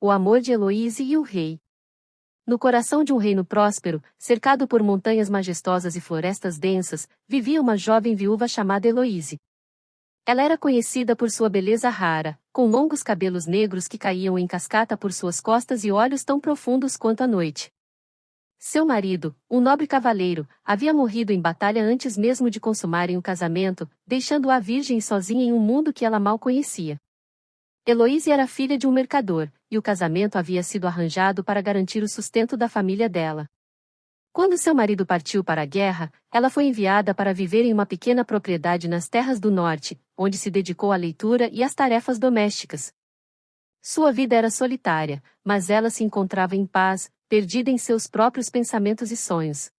O amor de Heloíse e o rei. No coração de um reino próspero, cercado por montanhas majestosas e florestas densas, vivia uma jovem viúva chamada Heloíse. Ela era conhecida por sua beleza rara, com longos cabelos negros que caíam em cascata por suas costas e olhos tão profundos quanto a noite. Seu marido, um nobre cavaleiro, havia morrido em batalha antes mesmo de consumarem o casamento, deixando-a virgem sozinha em um mundo que ela mal conhecia. Heloíse era filha de um mercador, e o casamento havia sido arranjado para garantir o sustento da família dela. Quando seu marido partiu para a guerra, ela foi enviada para viver em uma pequena propriedade nas terras do norte, onde se dedicou à leitura e às tarefas domésticas. Sua vida era solitária, mas ela se encontrava em paz, perdida em seus próprios pensamentos e sonhos.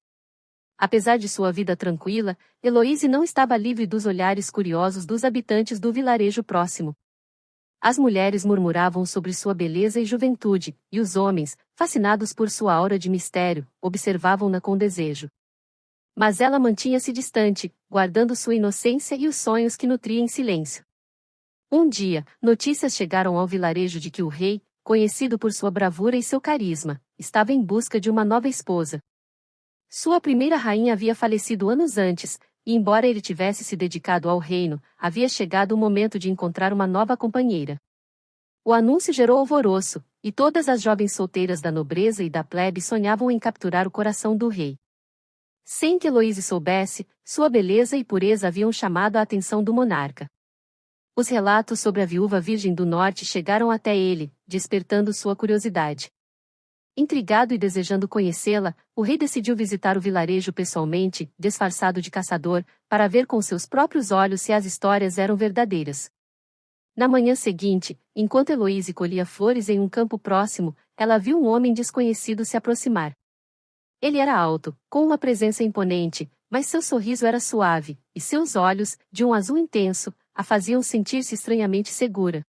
Apesar de sua vida tranquila, Heloíse não estava livre dos olhares curiosos dos habitantes do vilarejo próximo. As mulheres murmuravam sobre sua beleza e juventude, e os homens, fascinados por sua aura de mistério, observavam-na com desejo. Mas ela mantinha-se distante, guardando sua inocência e os sonhos que nutria em silêncio. Um dia, notícias chegaram ao vilarejo de que o rei, conhecido por sua bravura e seu carisma, estava em busca de uma nova esposa. Sua primeira rainha havia falecido anos antes, e embora ele tivesse se dedicado ao reino, havia chegado o momento de encontrar uma nova companheira. O anúncio gerou alvoroço, e todas as jovens solteiras da nobreza e da plebe sonhavam em capturar o coração do rei. Sem que Heloíse soubesse, sua beleza e pureza haviam chamado a atenção do monarca. Os relatos sobre a viúva virgem do norte chegaram até ele, despertando sua curiosidade. Intrigado e desejando conhecê-la, o rei decidiu visitar o vilarejo pessoalmente, disfarçado de caçador, para ver com seus próprios olhos se as histórias eram verdadeiras. Na manhã seguinte, enquanto Heloíse colhia flores em um campo próximo, ela viu um homem desconhecido se aproximar. Ele era alto, com uma presença imponente, mas seu sorriso era suave, e seus olhos, de um azul intenso, a faziam sentir-se estranhamente segura.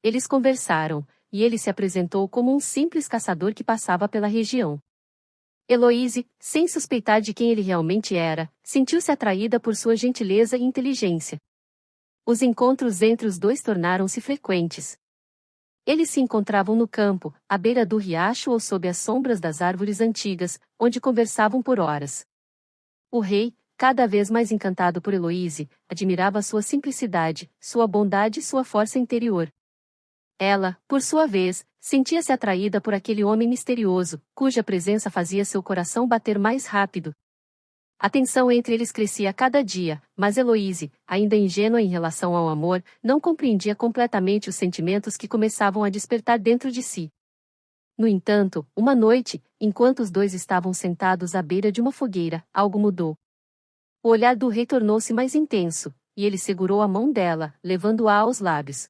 Eles conversaram, e ele se apresentou como um simples caçador que passava pela região. Heloíse, sem suspeitar de quem ele realmente era, sentiu-se atraída por sua gentileza e inteligência. Os encontros entre os dois tornaram-se frequentes. Eles se encontravam no campo, à beira do riacho ou sob as sombras das árvores antigas, onde conversavam por horas. O rei, cada vez mais encantado por Heloíse, admirava sua simplicidade, sua bondade e sua força interior. Ela, por sua vez, sentia-se atraída por aquele homem misterioso, cuja presença fazia seu coração bater mais rápido. A tensão entre eles crescia a cada dia, mas Heloíse, ainda ingênua em relação ao amor, não compreendia completamente os sentimentos que começavam a despertar dentro de si. No entanto, uma noite, enquanto os dois estavam sentados à beira de uma fogueira, algo mudou. O olhar do rei tornou-se mais intenso, e ele segurou a mão dela, levando-a aos lábios.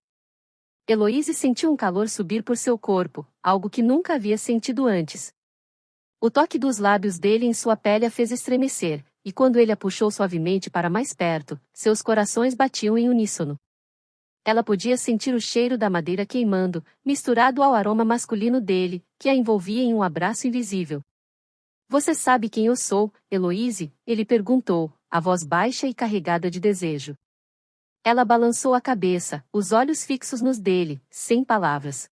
Heloíse sentiu um calor subir por seu corpo, algo que nunca havia sentido antes. O toque dos lábios dele em sua pele a fez estremecer, e quando ele a puxou suavemente para mais perto, seus corações batiam em uníssono. Ela podia sentir o cheiro da madeira queimando, misturado ao aroma masculino dele, que a envolvia em um abraço invisível. Você sabe quem eu sou, Heloíse? Ele perguntou, a voz baixa e carregada de desejo. Ela balançou a cabeça, os olhos fixos nos dele, sem palavras.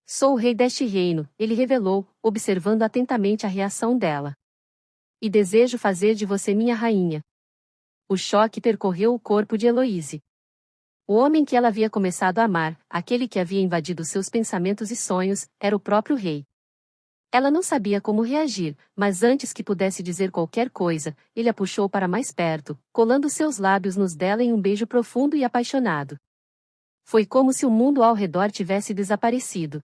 Sou o rei deste reino, ele revelou, observando atentamente a reação dela. E desejo fazer de você minha rainha. O choque percorreu o corpo de Heloíse. O homem que ela havia começado a amar, aquele que havia invadido seus pensamentos e sonhos, era o próprio rei. Ela não sabia como reagir, mas antes que pudesse dizer qualquer coisa, ele a puxou para mais perto, colando seus lábios nos dela em um beijo profundo e apaixonado. Foi como se o mundo ao redor tivesse desaparecido.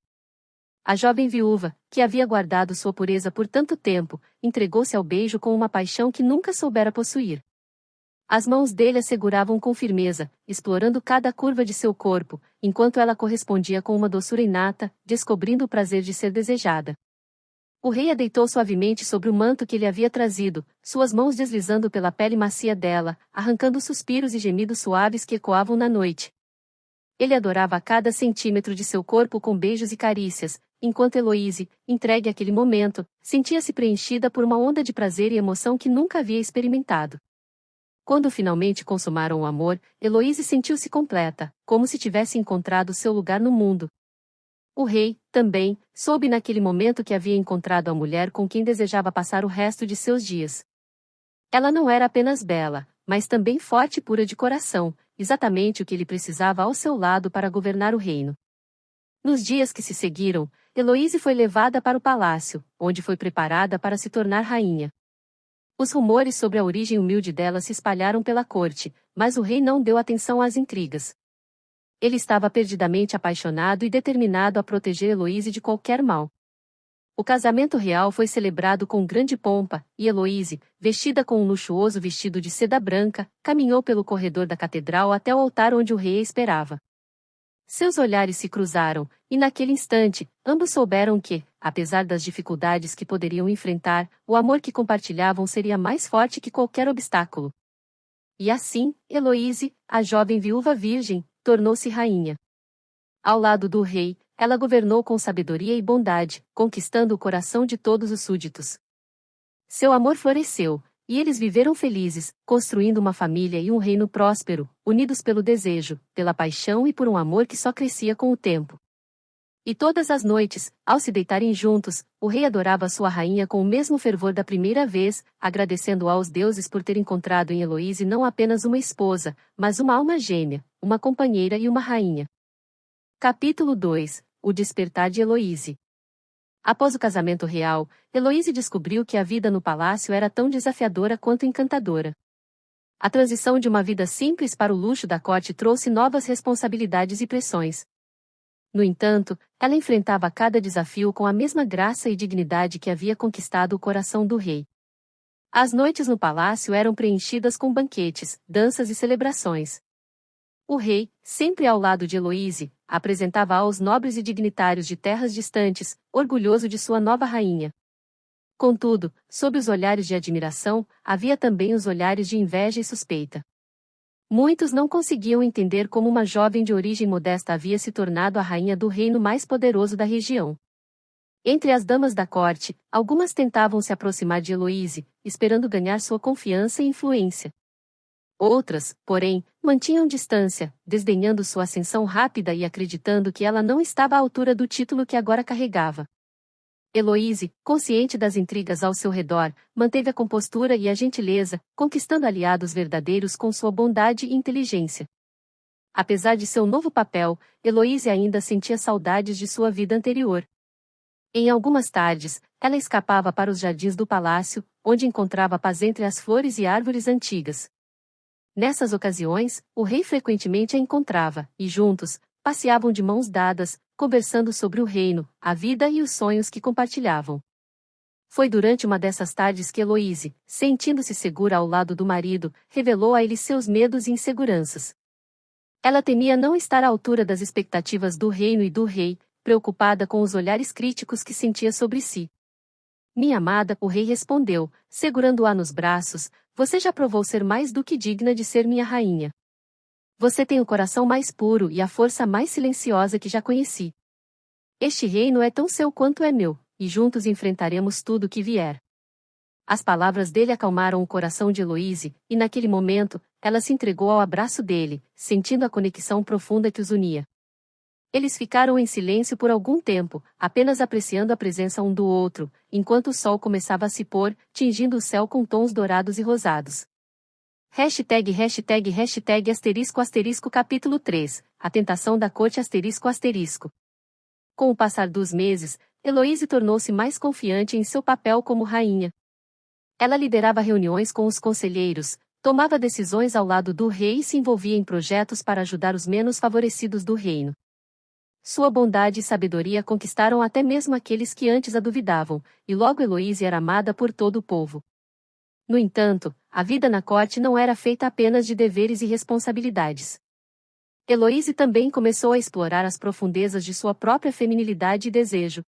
A jovem viúva, que havia guardado sua pureza por tanto tempo, entregou-se ao beijo com uma paixão que nunca soubera possuir. As mãos dele a seguravam com firmeza, explorando cada curva de seu corpo, enquanto ela correspondia com uma doçura inata, descobrindo o prazer de ser desejada. O rei a deitou suavemente sobre o manto que ele havia trazido, suas mãos deslizando pela pele macia dela, arrancando suspiros e gemidos suaves que ecoavam na noite. Ele adorava cada centímetro de seu corpo com beijos e carícias, enquanto Heloíse, entregue àquele momento, sentia-se preenchida por uma onda de prazer e emoção que nunca havia experimentado. Quando finalmente consumaram o amor, Heloíse sentiu-se completa, como se tivesse encontrado seu lugar no mundo. O rei, também, soube naquele momento que havia encontrado a mulher com quem desejava passar o resto de seus dias. Ela não era apenas bela, mas também forte e pura de coração, exatamente o que ele precisava ao seu lado para governar o reino. Nos dias que se seguiram, Heloíse foi levada para o palácio, onde foi preparada para se tornar rainha. Os rumores sobre a origem humilde dela se espalharam pela corte, mas o rei não deu atenção às intrigas. Ele estava perdidamente apaixonado e determinado a proteger Heloíse de qualquer mal. O casamento real foi celebrado com grande pompa, e Heloíse, vestida com um luxuoso vestido de seda branca, caminhou pelo corredor da catedral até o altar onde o rei a esperava. Seus olhares se cruzaram, e naquele instante, ambos souberam que, apesar das dificuldades que poderiam enfrentar, o amor que compartilhavam seria mais forte que qualquer obstáculo. E assim, Heloíse, a jovem viúva virgem, tornou-se rainha. Ao lado do rei, ela governou com sabedoria e bondade, conquistando o coração de todos os súditos. Seu amor floresceu, e eles viveram felizes, construindo uma família e um reino próspero, unidos pelo desejo, pela paixão e por um amor que só crescia com o tempo. E todas as noites, ao se deitarem juntos, o rei adorava sua rainha com o mesmo fervor da primeira vez, agradecendo aos deuses por ter encontrado em Heloíse não apenas uma esposa, mas uma alma gêmea, uma companheira e uma rainha. Capítulo 2 – O despertar de Heloíse. Após o casamento real, Heloíse descobriu que a vida no palácio era tão desafiadora quanto encantadora. A transição de uma vida simples para o luxo da corte trouxe novas responsabilidades e pressões. No entanto, ela enfrentava cada desafio com a mesma graça e dignidade que havia conquistado o coração do rei. As noites no palácio eram preenchidas com banquetes, danças e celebrações. O rei, sempre ao lado de Heloíse, apresentava aos nobres e dignitários de terras distantes, orgulhoso de sua nova rainha. Contudo, sob os olhares de admiração, havia também os olhares de inveja e suspeita. Muitos não conseguiam entender como uma jovem de origem modesta havia se tornado a rainha do reino mais poderoso da região. Entre as damas da corte, algumas tentavam se aproximar de Heloíse, esperando ganhar sua confiança e influência. Outras, porém, mantinham distância, desdenhando sua ascensão rápida e acreditando que ela não estava à altura do título que agora carregava. Heloíse, consciente das intrigas ao seu redor, manteve a compostura e a gentileza, conquistando aliados verdadeiros com sua bondade e inteligência. Apesar de seu novo papel, Heloíse ainda sentia saudades de sua vida anterior. Em algumas tardes, ela escapava para os jardins do palácio, onde encontrava paz entre as flores e árvores antigas. Nessas ocasiões, o rei frequentemente a encontrava, e juntos, passeavam de mãos dadas, conversando sobre o reino, a vida e os sonhos que compartilhavam. Foi durante uma dessas tardes que Heloíse, sentindo-se segura ao lado do marido, revelou a ele seus medos e inseguranças. Ela temia não estar à altura das expectativas do reino e do rei, preocupada com os olhares críticos que sentia sobre si. Minha amada, o rei respondeu, segurando-a nos braços, você já provou ser mais do que digna de ser minha rainha. Você tem o coração mais puro e a força mais silenciosa que já conheci. Este reino é tão seu quanto é meu, e juntos enfrentaremos tudo o que vier. As palavras dele acalmaram o coração de Heloíse, e naquele momento, ela se entregou ao abraço dele, sentindo a conexão profunda que os unia. Eles ficaram em silêncio por algum tempo, apenas apreciando a presença um do outro, enquanto o sol começava a se pôr, tingindo o céu com tons dourados e rosados. ### capítulo 3 A tentação da corte ***. Com o passar dos meses, Heloíse tornou-se mais confiante em seu papel como rainha. Ela liderava reuniões com os conselheiros, tomava decisões ao lado do rei e se envolvia em projetos para ajudar os menos favorecidos do reino. Sua bondade e sabedoria conquistaram até mesmo aqueles que antes a duvidavam, e logo Heloíse era amada por todo o povo. No entanto, a vida na corte não era feita apenas de deveres e responsabilidades. Heloíse também começou a explorar as profundezas de sua própria feminilidade e desejo.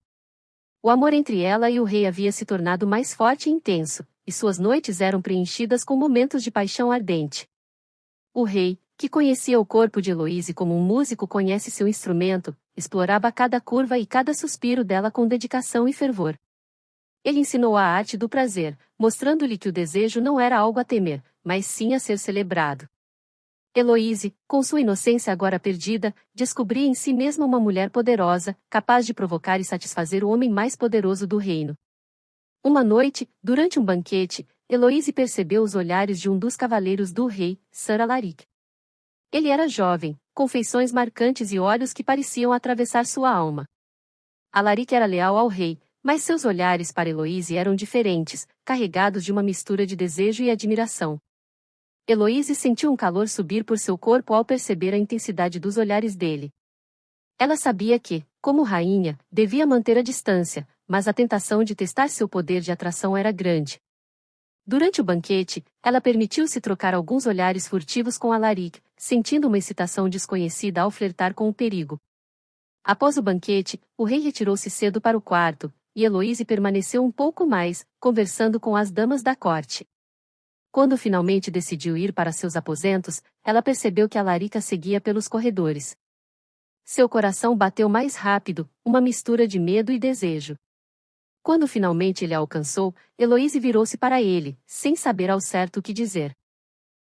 O amor entre ela e o rei havia se tornado mais forte e intenso, e suas noites eram preenchidas com momentos de paixão ardente. O rei, que conhecia o corpo de Heloíse como um músico conhece seu instrumento, explorava cada curva e cada suspiro dela com dedicação e fervor. Ele ensinou a arte do prazer, mostrando-lhe que o desejo não era algo a temer, mas sim a ser celebrado. Heloíse, com sua inocência agora perdida, descobria em si mesma uma mulher poderosa, capaz de provocar e satisfazer o homem mais poderoso do reino. Uma noite, durante um banquete, Heloíse percebeu os olhares de um dos cavaleiros do rei, Sir Alaric. Ele era jovem, com feições marcantes e olhos que pareciam atravessar sua alma. Alaric era leal ao rei, mas seus olhares para Heloíse eram diferentes, carregados de uma mistura de desejo e admiração. Heloíse sentiu um calor subir por seu corpo ao perceber a intensidade dos olhares dele. Ela sabia que, como rainha, devia manter a distância, mas a tentação de testar seu poder de atração era grande. Durante o banquete, ela permitiu-se trocar alguns olhares furtivos com Alaric, sentindo uma excitação desconhecida ao flertar com o perigo. Após o banquete, o rei retirou-se cedo para o quarto, e Heloíse permaneceu um pouco mais, conversando com as damas da corte. Quando finalmente decidiu ir para seus aposentos, ela percebeu que Alaric a seguia pelos corredores. Seu coração bateu mais rápido, uma mistura de medo e desejo. Quando finalmente ele a alcançou, Heloíse virou-se para ele, sem saber ao certo o que dizer.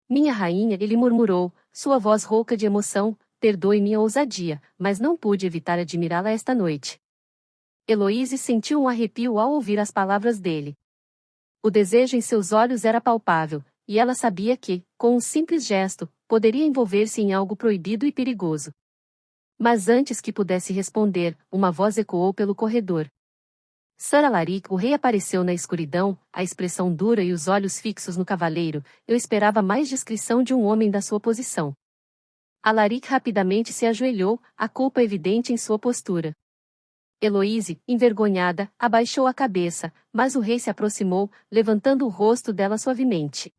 Minha rainha, ele murmurou, sua voz rouca de emoção, perdoe minha ousadia, mas não pude evitar admirá-la esta noite. Heloíse sentiu um arrepio ao ouvir as palavras dele. O desejo em seus olhos era palpável, e ela sabia que, com um simples gesto, poderia envolver-se em algo proibido e perigoso. Mas antes que pudesse responder, uma voz ecoou pelo corredor. Sir Alaric, o rei apareceu na escuridão, a expressão dura e os olhos fixos no cavaleiro. Eu esperava mais discrição de um homem da sua posição. Alaric rapidamente se ajoelhou, a culpa evidente em sua postura. Heloíse, envergonhada, abaixou a cabeça, mas o rei se aproximou, levantando o rosto dela suavemente.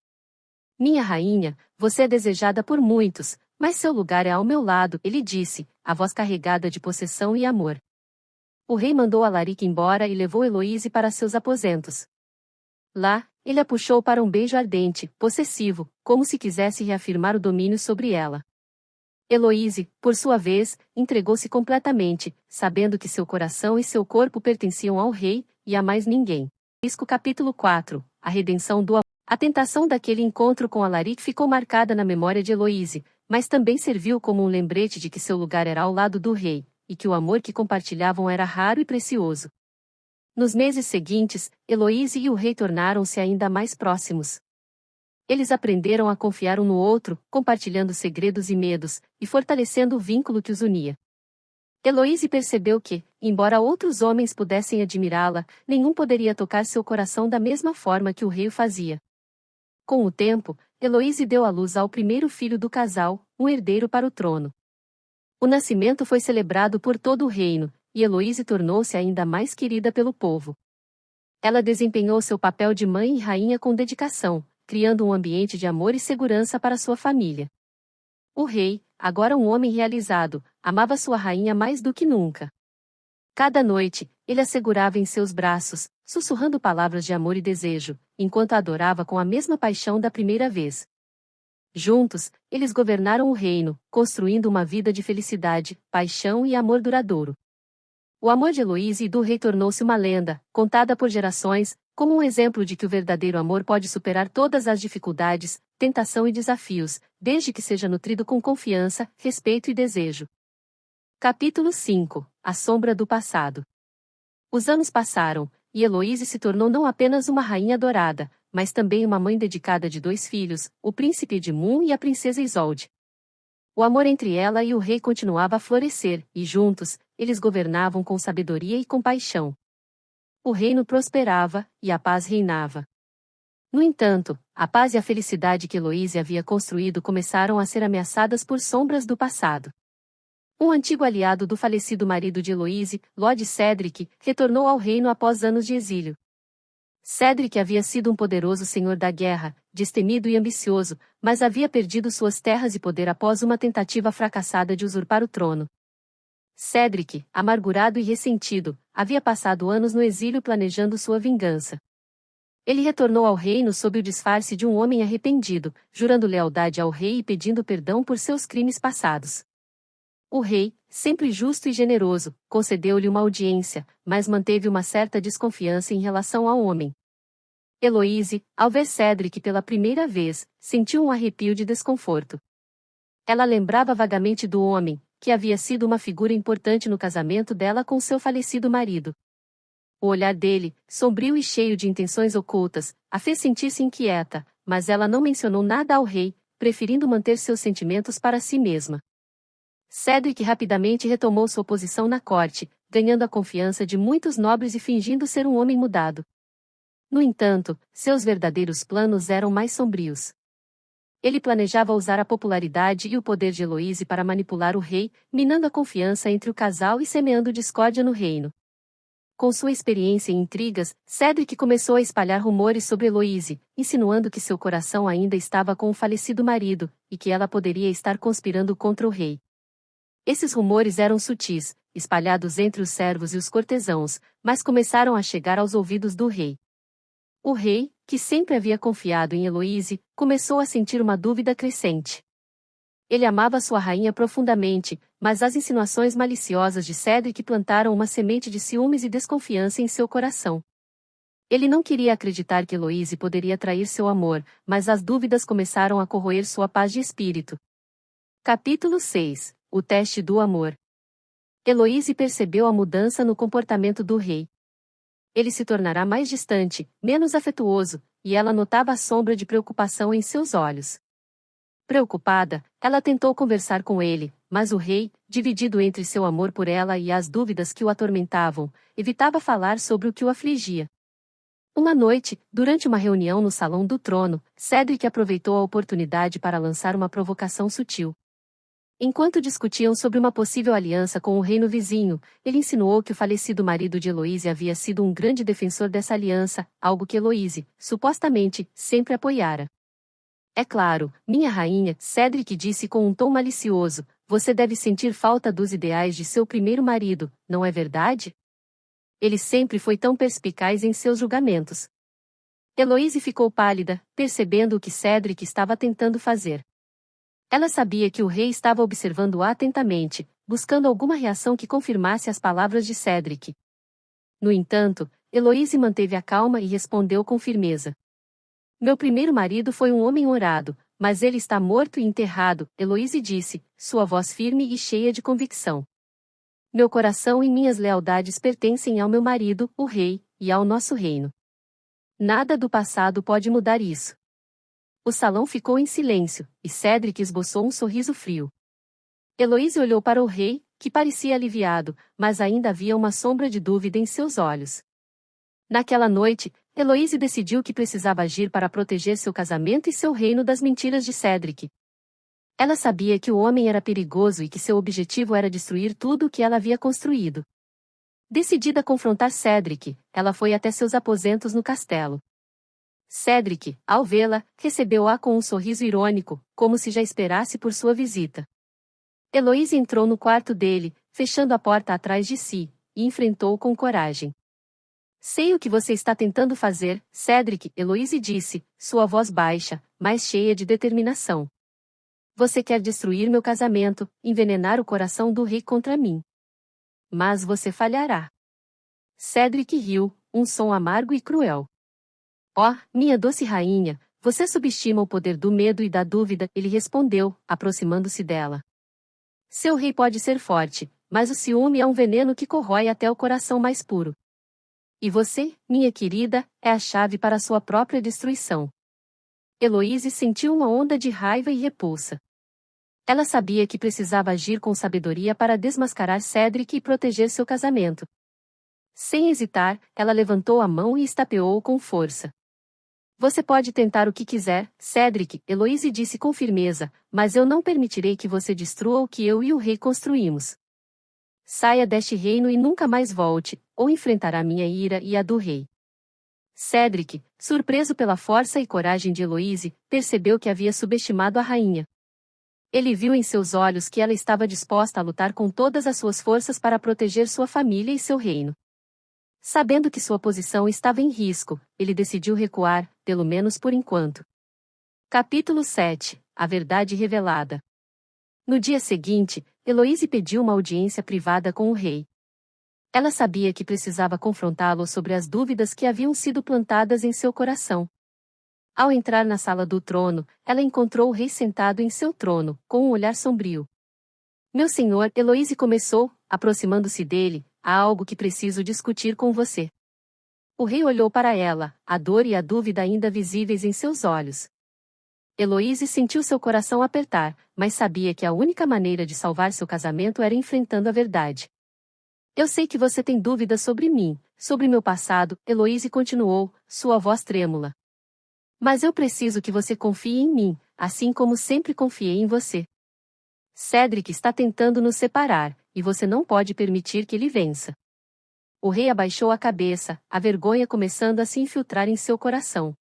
Minha rainha, você é desejada por muitos, mas seu lugar é ao meu lado, ele disse, a voz carregada de possessão e amor. O rei mandou Alaric embora e levou Heloíse para seus aposentos. Lá, ele a puxou para um beijo ardente, possessivo, como se quisesse reafirmar o domínio sobre ela. Heloíse, por sua vez, entregou-se completamente, sabendo que seu coração e seu corpo pertenciam ao rei, e a mais ninguém. Capítulo 4 A redenção do amor. A tentação daquele encontro com Alaric ficou marcada na memória de Heloíse, mas também serviu como um lembrete de que seu lugar era ao lado do rei, e que o amor que compartilhavam era raro e precioso. Nos meses seguintes, Heloíse e o rei tornaram-se ainda mais próximos. Eles aprenderam a confiar um no outro, compartilhando segredos e medos, e fortalecendo o vínculo que os unia. Heloíse percebeu que, embora outros homens pudessem admirá-la, nenhum poderia tocar seu coração da mesma forma que o rei o fazia. Com o tempo, Heloíse deu à luz ao primeiro filho do casal, um herdeiro para o trono. O nascimento foi celebrado por todo o reino, e Heloíse tornou-se ainda mais querida pelo povo. Ela desempenhou seu papel de mãe e rainha com dedicação, criando um ambiente de amor e segurança para sua família. O rei, agora um homem realizado, amava sua rainha mais do que nunca. Cada noite, ele a segurava em seus braços, sussurrando palavras de amor e desejo, enquanto a adorava com a mesma paixão da primeira vez. Juntos, eles governaram o reino, construindo uma vida de felicidade, paixão e amor duradouro. O amor de Heloíse e do rei tornou-se uma lenda, contada por gerações, como um exemplo de que o verdadeiro amor pode superar todas as dificuldades, tentação e desafios, desde que seja nutrido com confiança, respeito e desejo. Capítulo 5 A sombra do passado. Os anos passaram, e Heloíse se tornou não apenas uma rainha adorada, mas também uma mãe dedicada de 2 filhos, o príncipe Edmund e a princesa Isolde. O amor entre ela e o rei continuava a florescer, e juntos, eles governavam com sabedoria e compaixão. O reino prosperava, e a paz reinava. No entanto, a paz e a felicidade que Heloíse havia construído começaram a ser ameaçadas por sombras do passado. Um antigo aliado do falecido marido de Heloíse, Lord Cedric, retornou ao reino após anos de exílio. Cedric havia sido um poderoso senhor da guerra, destemido e ambicioso, mas havia perdido suas terras e poder após uma tentativa fracassada de usurpar o trono. Cedric, amargurado e ressentido, havia passado anos no exílio planejando sua vingança. Ele retornou ao reino sob o disfarce de um homem arrependido, jurando lealdade ao rei e pedindo perdão por seus crimes passados. O rei, sempre justo e generoso, concedeu-lhe uma audiência, mas manteve uma certa desconfiança em relação ao homem. Heloíse, ao ver Cedric pela primeira vez, sentiu um arrepio de desconforto. Ela lembrava vagamente do homem, que havia sido uma figura importante no casamento dela com seu falecido marido. O olhar dele, sombrio e cheio de intenções ocultas, a fez sentir-se inquieta, mas ela não mencionou nada ao rei, preferindo manter seus sentimentos para si mesma. Cedric rapidamente retomou sua posição na corte, ganhando a confiança de muitos nobres e fingindo ser um homem mudado. No entanto, seus verdadeiros planos eram mais sombrios. Ele planejava usar a popularidade e o poder de Heloise para manipular o rei, minando a confiança entre o casal e semeando discórdia no reino. Com sua experiência em intrigas, Cedric começou a espalhar rumores sobre Heloise, insinuando que seu coração ainda estava com o falecido marido, e que ela poderia estar conspirando contra o rei. Esses rumores eram sutis, espalhados entre os servos e os cortesãos, mas começaram a chegar aos ouvidos do rei. O rei, que sempre havia confiado em Heloise, começou a sentir uma dúvida crescente. Ele amava sua rainha profundamente, mas as insinuações maliciosas de Cedric plantaram uma semente de ciúmes e desconfiança em seu coração. Ele não queria acreditar que Heloise poderia trair seu amor, mas as dúvidas começaram a corroer sua paz de espírito. Capítulo 6 – O teste do amor. Heloise percebeu a mudança no comportamento do rei. Ele se tornará mais distante, menos afetuoso, e ela notava a sombra de preocupação em seus olhos. Preocupada, ela tentou conversar com ele, mas o rei, dividido entre seu amor por ela e as dúvidas que o atormentavam, evitava falar sobre o que o afligia. Uma noite, durante uma reunião no salão do trono, Cedric aproveitou a oportunidade para lançar uma provocação sutil. Enquanto discutiam sobre uma possível aliança com o reino vizinho, ele insinuou que o falecido marido de Heloise havia sido um grande defensor dessa aliança, algo que Heloise, supostamente, sempre apoiara. É claro, minha rainha, Cedric disse com um tom malicioso, você deve sentir falta dos ideais de seu primeiro marido, não é verdade? Ele sempre foi tão perspicaz em seus julgamentos. Heloise ficou pálida, percebendo o que Cedric estava tentando fazer. Ela sabia que o rei estava observando-a atentamente, buscando alguma reação que confirmasse as palavras de Cedric. No entanto, Heloise manteve a calma e respondeu com firmeza. Meu primeiro marido foi um homem honrado, mas ele está morto e enterrado, Heloise disse, sua voz firme e cheia de convicção. Meu coração e minhas lealdades pertencem ao meu marido, o rei, e ao nosso reino. Nada do passado pode mudar isso. O salão ficou em silêncio, e Cedric esboçou um sorriso frio. Heloise olhou para o rei, que parecia aliviado, mas ainda havia uma sombra de dúvida em seus olhos. Naquela noite, Heloise decidiu que precisava agir para proteger seu casamento e seu reino das mentiras de Cedric. Ela sabia que o homem era perigoso e que seu objetivo era destruir tudo o que ela havia construído. Decidida a confrontar Cedric, ela foi até seus aposentos no castelo. Cedric, ao vê-la, recebeu-a com um sorriso irônico, como se já esperasse por sua visita. Heloise entrou no quarto dele, fechando a porta atrás de si, e enfrentou-o com coragem. Sei o que você está tentando fazer, Cedric, Heloise disse, sua voz baixa, mas cheia de determinação. Você quer destruir meu casamento, envenenar o coração do rei contra mim. Mas você falhará. Cedric riu, um som amargo e cruel. Oh, minha doce rainha, você subestima o poder do medo e da dúvida, ele respondeu, aproximando-se dela. Seu rei pode ser forte, mas o ciúme é um veneno que corrói até o coração mais puro. E você, minha querida, é a chave para sua própria destruição. Heloise sentiu uma onda de raiva e repulsa. Ela sabia que precisava agir com sabedoria para desmascarar Cedric e proteger seu casamento. Sem hesitar, ela levantou a mão e estapeou-o com força. Você pode tentar o que quiser, Cedric, Heloise disse com firmeza, mas eu não permitirei que você destrua o que eu e o rei construímos. Saia deste reino e nunca mais volte, ou enfrentará minha ira e a do rei. Cedric, surpreso pela força e coragem de Heloise, percebeu que havia subestimado a rainha. Ele viu em seus olhos que ela estava disposta a lutar com todas as suas forças para proteger sua família e seu reino. Sabendo que sua posição estava em risco, ele decidiu recuar, pelo menos por enquanto. Capítulo 7 – A verdade revelada. No dia seguinte, Heloise pediu uma audiência privada com o rei. Ela sabia que precisava confrontá-lo sobre as dúvidas que haviam sido plantadas em seu coração. Ao entrar na sala do trono, ela encontrou o rei sentado em seu trono, com um olhar sombrio. Meu senhor, Heloíse começou, aproximando-se dele, há algo que preciso discutir com você. O rei olhou para ela, a dor e a dúvida ainda visíveis em seus olhos. Heloíse sentiu seu coração apertar, mas sabia que a única maneira de salvar seu casamento era enfrentando a verdade. Eu sei que você tem dúvidas sobre mim, sobre meu passado, Heloíse continuou, sua voz trêmula. Mas eu preciso que você confie em mim, assim como sempre confiei em você. Cédric está tentando nos separar, e você não pode permitir que ele vença. O rei abaixou a cabeça, a vergonha começando a se infiltrar em seu coração.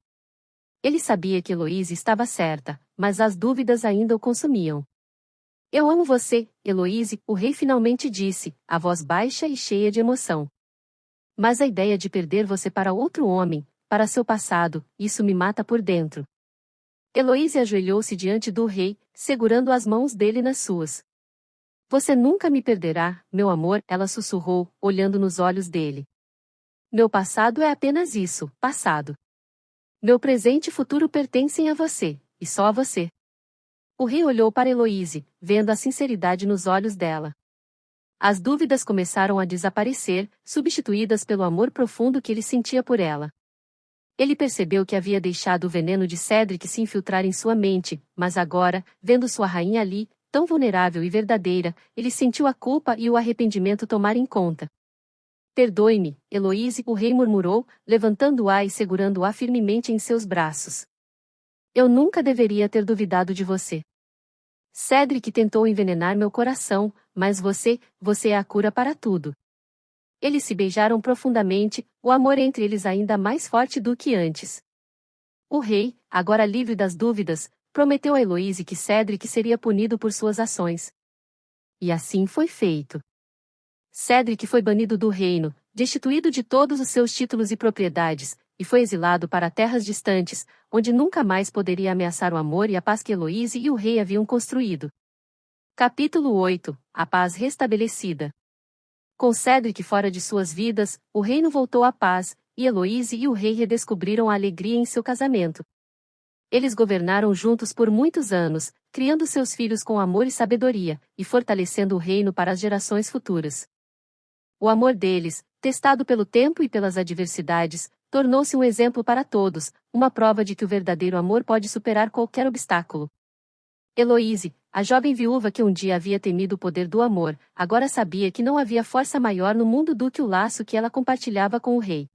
Ele sabia que Heloíse estava certa, mas as dúvidas ainda o consumiam. Eu amo você, Heloíse, o rei finalmente disse, a voz baixa e cheia de emoção. Mas a ideia de perder você para outro homem, para seu passado, isso me mata por dentro. Heloíse ajoelhou-se diante do rei, segurando as mãos dele nas suas. Você nunca me perderá, meu amor, ela sussurrou, olhando nos olhos dele. Meu passado é apenas isso, passado. Meu presente e futuro pertencem a você, e só a você. O rei olhou para Heloíse, vendo a sinceridade nos olhos dela. As dúvidas começaram a desaparecer, substituídas pelo amor profundo que ele sentia por ela. Ele percebeu que havia deixado o veneno de Cédric se infiltrar em sua mente, mas agora, vendo sua rainha ali, tão vulnerável e verdadeira, ele sentiu a culpa e o arrependimento tomarem conta. Perdoe-me, Heloíse, o rei murmurou, levantando-a e segurando-a firmemente em seus braços. Eu nunca deveria ter duvidado de você. Cédric tentou envenenar meu coração, mas você é a cura para tudo. Eles se beijaram profundamente, o amor entre eles ainda mais forte do que antes. O rei, agora livre das dúvidas, prometeu a Heloíse que Cédric seria punido por suas ações. E assim foi feito. Cédric foi banido do reino, destituído de todos os seus títulos e propriedades, e foi exilado para terras distantes, onde nunca mais poderia ameaçar o amor e a paz que Heloíse e o rei haviam construído. Capítulo 8 – A paz restabelecida. Com Cédric fora de suas vidas, o reino voltou à paz, e Heloíse e o rei redescobriram a alegria em seu casamento. Eles governaram juntos por muitos anos, criando seus filhos com amor e sabedoria, e fortalecendo o reino para as gerações futuras. O amor deles, testado pelo tempo e pelas adversidades, tornou-se um exemplo para todos, uma prova de que o verdadeiro amor pode superar qualquer obstáculo. Heloíse, a jovem viúva que um dia havia temido o poder do amor, agora sabia que não havia força maior no mundo do que o laço que ela compartilhava com o rei.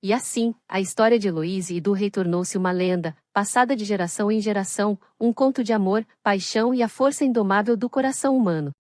E assim, a história de Heloíse e do rei tornou-se uma lenda, passada de geração em geração, um conto de amor, paixão e a força indomável do coração humano.